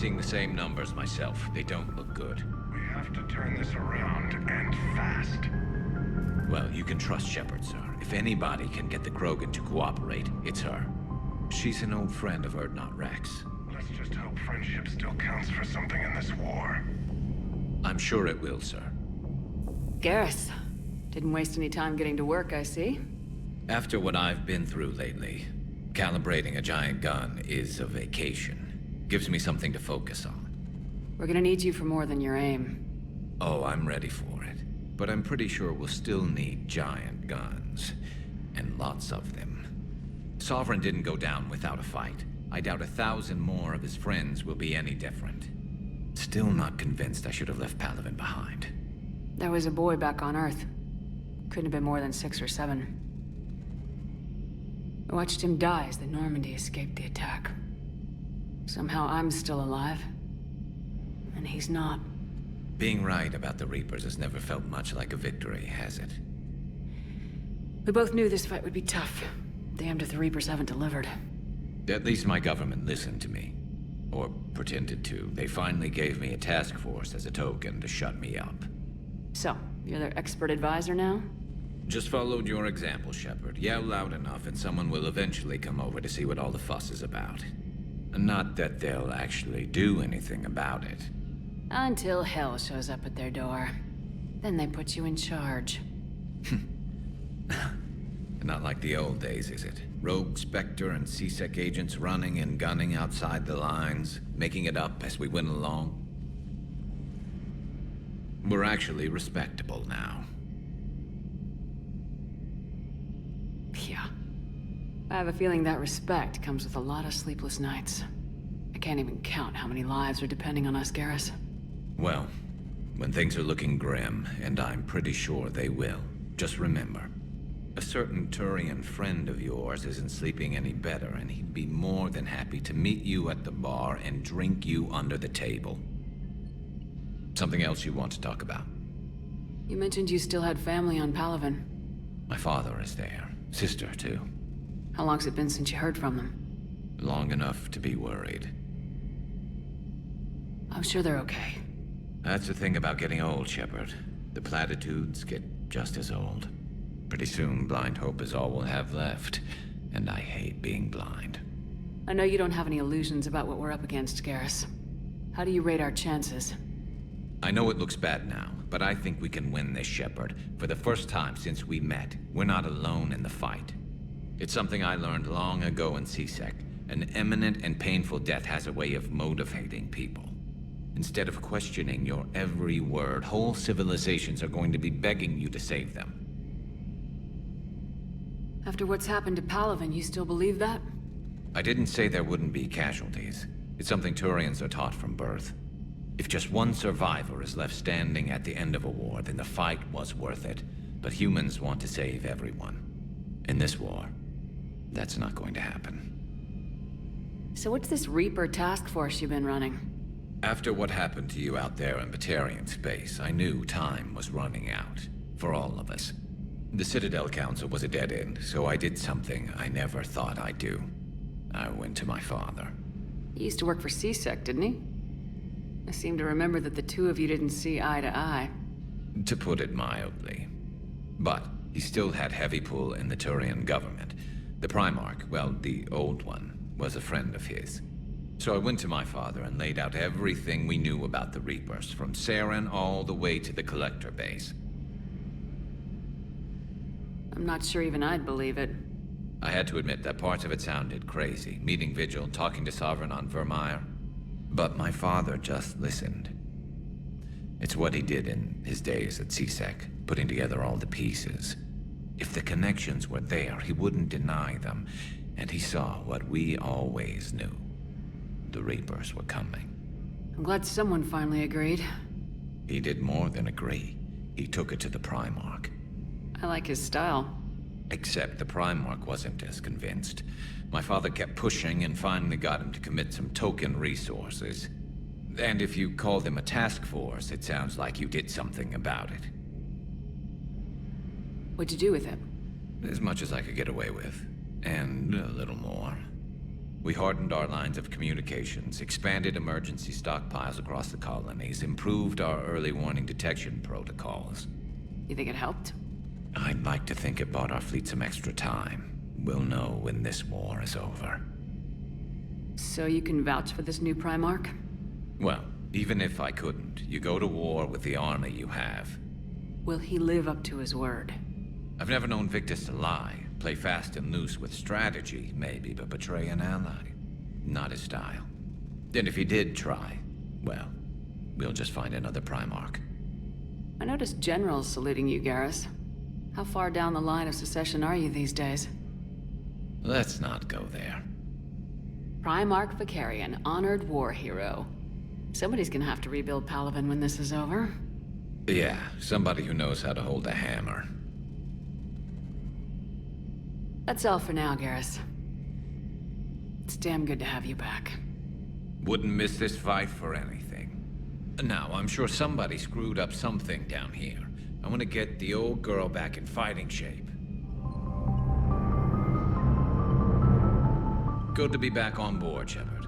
seeing the same numbers myself. They don't look good. We have to turn this around, and fast. Well, you can trust Shepard, sir. If anybody can get the Krogan to cooperate, it's her. She's an old friend of Urdnot Wrex. Let's just hope friendship still counts for something in this war. I'm sure it will, sir. Garrus. Didn't waste any time getting to work, I see. After what I've been through lately, calibrating a giant gun is a vacation. Gives me something to focus on. We're gonna need you for more than your aim. Oh, I'm ready for it. But I'm pretty sure we'll still need giant guns. And lots of them. Sovereign didn't go down without a fight. I doubt 1,000 more of his friends will be any different. Still not convinced I should have left Palaven behind. There was a boy back on Earth. Couldn't have been more than 6 or 7. I watched him die as the Normandy escaped the attack. Somehow I'm still alive. And he's not. Being right about the Reapers has never felt much like a victory, has it? We both knew this fight would be tough. Damned if the Reapers haven't delivered. At least my government listened to me. Or pretended to. They finally gave me a task force as a token to shut me up. So, you're their expert advisor now? Just followed your example, Shepard. Yell loud enough and someone will eventually come over to see what all the fuss is about. Not that they'll actually do anything about it. Until hell shows up at their door. Then they put you in charge. Not like the old days, is it? Rogue Spectre and C-Sec agents running and gunning outside the lines, making it up as we went along. We're actually respectable now. Yeah. I have a feeling that respect comes with a lot of sleepless nights. I can't even count how many lives are depending on us, Garrus. Well, when things are looking grim, and I'm pretty sure they will, just remember, a certain Turian friend of yours isn't sleeping any better, and he'd be more than happy to meet you at the bar and drink you under the table. Something else you want to talk about? You mentioned you still had family on Palaven. My father is there. Sister, too. How long's it been since you heard from them? Long enough to be worried. I'm sure they're okay. That's the thing about getting old, Shepard. The platitudes get just as old. Pretty soon, blind hope is all we'll have left. And I hate being blind. I know you don't have any illusions about what we're up against, Garrus. How do you rate our chances? I know it looks bad now, but I think we can win this, Shepard. For the first time since we met, we're not alone in the fight. It's something I learned long ago in C-Sec. An imminent and painful death has a way of motivating people. Instead of questioning your every word, whole civilizations are going to be begging you to save them. After what's happened to Palaven, you still believe that? I didn't say there wouldn't be casualties. It's something Turians are taught from birth. If just one survivor is left standing at the end of a war, then the fight was worth it. But humans want to save everyone. In this war, that's not going to happen. So what's this Reaper task force you've been running? After what happened to you out there in Batarian space, I knew time was running out. For all of us. The Citadel Council was a dead end, so I did something I never thought I'd do. I went to my father. He used to work for C-Sec, didn't he? I seem to remember that the two of you didn't see eye to eye. To put it mildly. But he still had heavy pull in the Turian government. The Primarch, well, the old one, was a friend of his. So I went to my father and laid out everything we knew about the Reapers, from Saren all the way to the Collector base. I'm not sure even I'd believe it. I had to admit that parts of it sounded crazy, meeting Vigil, talking to Sovereign on Vermeer. But my father just listened. It's what he did in his days at C-Sec, putting together all the pieces. If the connections were there, he wouldn't deny them, and he saw what we always knew. The Reapers were coming. I'm glad someone finally agreed. He did more than agree. He took it to the Primarch. I like his style. Except the Primarch wasn't as convinced. My father kept pushing and finally got him to commit some token resources. And if you call them a task force, it sounds like you did something about it. What'd you do with him? As much as I could get away with. And a little more. We hardened our lines of communications, expanded emergency stockpiles across the colonies, improved our early warning detection protocols. You think it helped? I'd like to think it bought our fleet some extra time. We'll know when this war is over. So you can vouch for this new Primarch? Well, even if I couldn't, you go to war with the army you have. Will he live up to his word? I've never known Victus to lie. Play fast and loose with strategy, maybe, but betray an ally. Not his style. And if he did try, well, we'll just find another Primarch. I noticed generals saluting you, Garrus. How far down the line of succession are you these days? Let's not go there. Primarch Vakarian, honored war hero. Somebody's gonna have to rebuild Palaven when this is over. Yeah, somebody who knows how to hold a hammer. That's all for now, Garrus. It's damn good to have you back. Wouldn't miss this fight for anything. Now, I'm sure somebody screwed up something down here. I want to get the old girl back in fighting shape. Good to be back on board, Shepard.